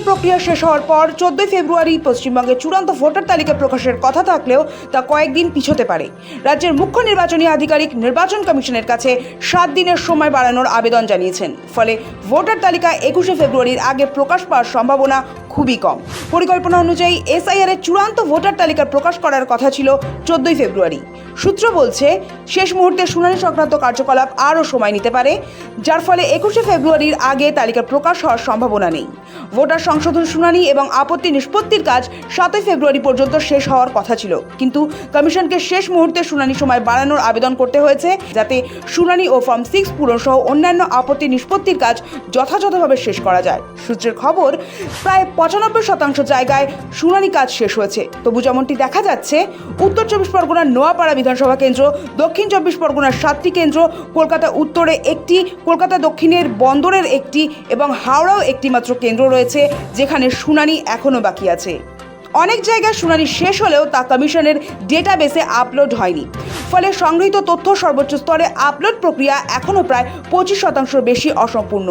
SIR প্রক্রিয়া শেষ হওয়ার পর 14 ফেব্রুয়ারি পশ্চিমবঙ্গে চূড়ান্ত ভোটার তালিকা প্রকাশের কথা থাকলেও তা কয়েকদিন পিছোতে পারে। রাজ্যের মুখ্য নির্বাচনী আধিকারিক নির্বাচন কমিশনের কাছে 7 দিনের সময় বাড়ানোর আবেদন জানিয়েছেন। ফলে ভোটার তালিকা 21 ফেব্রুয়ারির আগে প্রকাশ পাওয়ার সম্ভাবনা খুবই কম। পরিকল্পনা অনুযায়ী এসআইআর এর চূড়ান্ত ভোটার তালিকা প্রকাশ করার কথা ছিল 14 ফেব্রুয়ারি। সূত্র বলছে শেষ মুহূর্তে শুনানি সংক্রান্ত কার্যকলাপ আরও সময় নিতে পারে, যার ফলে 21 ফেব্রুয়ারির আগে তালিকা প্রকাশ হওয়ার সম্ভাবনা নেই। ভোটার সংশোধন শুনানি এবং আপত্তি নিষ্পত্তির কাজ 7 ফেব্রুয়ারি পর্যন্ত শেষ হওয়ার কথা ছিল, কিন্তু কমিশনকে শেষ মুহূর্তে শুনানি সময় বাড়ানোর আবেদন করতে হয়েছে, যাতে শুনানি ও ফর্ম 6 পূরণ সহ অন্যান্য আপত্তি নিষ্পত্তির কাজ যথাযথভাবে শেষ করা যায়। সূত্রের খবর, প্রায় 95% জায়গায় শুনানি কাজ শেষ হয়েছে। তবু যেমনটি দেখা যাচ্ছে, উত্তর 24 পরগনার নোয়াপাড়া বিধানসভা কেন্দ্র, দক্ষিণ 24 পরগনার 7টি কেন্দ্র, কলকাতা উত্তরে একটি, কলকাতা দক্ষিণের বন্দরের একটি এবং হাওড়াও একটি মাত্র কেন্দ্র রয়েছে যেখানে শুনানি এখনও বাকি আছে। অনেক জায়গায় শুনানি শেষ হলেও তা কমিশনের ডেটাবেসে আপলোড হয়নি। ফলে সংগৃহীত তথ্য সর্বোচ্চ স্তরে আপলোড প্রক্রিয়া এখনও প্রায় 25% বেশি অসম্পূর্ণ।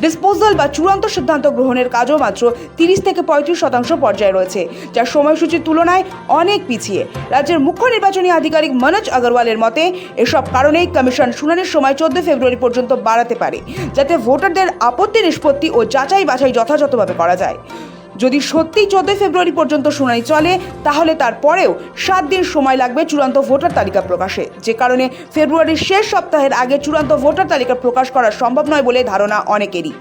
ডিসপোজাল বা চূড়ান্ত সিদ্ধান্ত গ্রহণের কাজও মাত্র 30 থেকে 35% পর্যায়ে রয়েছে, যা সময়সূচির তুলনায় অনেক পিছিয়ে। রাজ্যের মুখ্য নির্বাচনী আধিকারিক মনোজ আগরওয়ালের মতে, এসব কারণেই কমিশন শুনানির সময় 14 ফেব্রুয়ারি পর্যন্ত বাড়াতে পারে, যাতে ভোটারদের আপত্তি নিষ্পত্তি ও যাচাই বাছাই যথাযথভাবে করা যায়। যদি সত্যি 14 ফেব্রুয়ারি পর্যন্ত শুনানি চলে, তাহলে তারপরেও 7 দিন সময় লাগবে চূড়ান্ত ভোটার তালিকা প্রকাশে, যে কারণে ফেব্রুয়ারির শেষ সপ্তাহের আগে চূড়ান্ত ভোটার তালিকা প্রকাশ করা সম্ভব নয় বলে ধারণা অনেকেরই।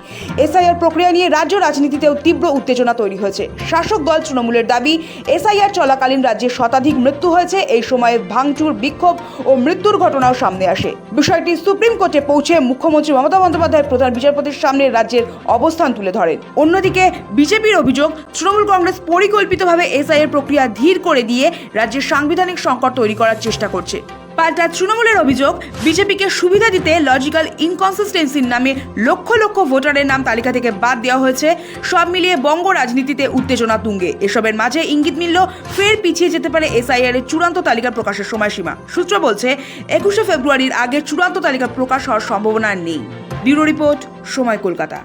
এসআইআর প্রক্রিয়া নিয়ে রাজ্য রাজনীতিতেও তীব্র উত্তেজনা তৈরি হয়েছে। শাসক দল তৃণমূলের দাবি, এসআইআর চলাকালীন রাজ্যে শতাধিক মৃত্যু হয়েছে। এই সময়ে ভাঙচুর, বিক্ষোভ ও মৃত্যুর ঘটনাও সামনে আসে। বিষয়টি সুপ্রিম কোর্টে পৌঁছে মুখ্যমন্ত্রী মমতা বন্দ্যোপাধ্যায় প্রধান বিচারপতির সামনে রাজ্যের অবস্থান তুলে ধরেন। অন্যদিকে বিজেপির অভিযোগ, তৃণমূল কংগ্রেস পরিকল্পিতভাবে এসআইআর প্রক্রিয়া ধীর করে দিয়ে রাজ্যের সাংবিধানিক সংকট তৈরি করার চেষ্টা করছে। পাল্টা তৃণমূলের অভিযোগ, বিজেপিকে সুবিধা দিতে লজিক্যাল ইনকনসিস্টেন্সির নামে লক্ষ লক্ষ ভোটারের নাম তালিকা থেকে বাদ দেওয়া হয়েছে। সব মিলিয়ে বঙ্গ রাজনীতিতে উত্তেজনা তুঙ্গে। এসবের মাঝে ইঙ্গিত মিলল ফের পিছিয়ে যেতে পারে এসআইআর এর চূড়ান্ত তালিকা প্রকাশের সময়সীমা। সূত্র বলছে 21 ফেব্রুয়ারির আগে চূড়ান্ত তালিকা প্রকাশ হওয়ার সম্ভাবনা নেই। ব্যুরো রিপোর্ট, সময়, কলকাতা।